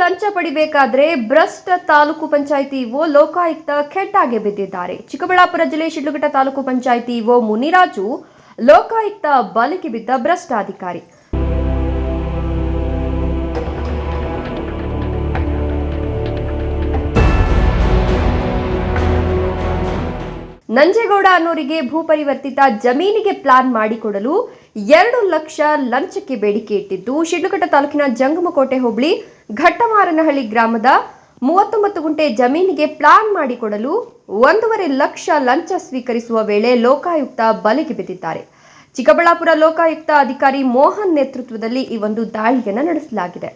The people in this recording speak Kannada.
ಲಂಚ ಪಡಿಬೇಕಾದ್ರೆ ಭ್ರಷ್ಟ ತಾಲೂಕು ಪಂಚಾಯಿತಿ ಇಒ ಲೋಕಾಯುಕ್ತ ಖೆಡ್ಡಾಗೆ ಬಿದ್ದಿದ್ದಾರೆ. ಚಿಕ್ಕಬಳ್ಳಾಪುರ ಜಿಲ್ಲೆ ಶಿಡ್ಲಘಟ್ಟ ತಾಲೂಕು ಪಂಚಾಯಿತಿ ಇಒ ಮುನಿರಾಜು ಲೋಕಾಯುಕ್ತ ಬಲೆಗೆ ಬಿದ್ದ ಭ್ರಷ್ಟ ಅಧಿಕಾರಿ. ನಂಜೇಗೌಡ ಅನ್ನೋರಿಗೆ ಭೂ ಪರಿವರ್ತಿತ ಜಮೀನಿಗೆ ಪ್ಲಾನ್ ಮಾಡಿಕೊಡಲು 2 ಲಕ್ಷ ಲಂಚಕ್ಕೆ ಬೇಡಿಕೆ ಇಟ್ಟಿದ್ದು, ಶಿಡ್ಲಘಟ್ಟ ತಾಲೂಕಿನ ಜಂಗಮಕೋಟೆ ಹೋಬಳಿ ಘಟ್ಟಮಾರನಹಳ್ಳಿ ಗ್ರಾಮದ 39 ಗುಂಟೆ ಜಮೀನಿಗೆ ಪ್ಲಾನ್ ಮಾಡಿಕೊಡಲು 1.5 ಲಕ್ಷ ಲಂಚ ಸ್ವೀಕರಿಸುವ ವೇಳೆ ಲೋಕಾಯುಕ್ತ ಬಲೆಗೆ ಬಿದ್ದಿದ್ದಾರೆ. ಚಿಕ್ಕಬಳ್ಳಾಪುರ ಲೋಕಾಯುಕ್ತ ಅಧಿಕಾರಿ ಮೋಹನ್ ನೇತೃತ್ವದಲ್ಲಿ ಈ ಒಂದು ದಾಳಿಯನ್ನು ನಡೆಸಲಾಗಿದೆ.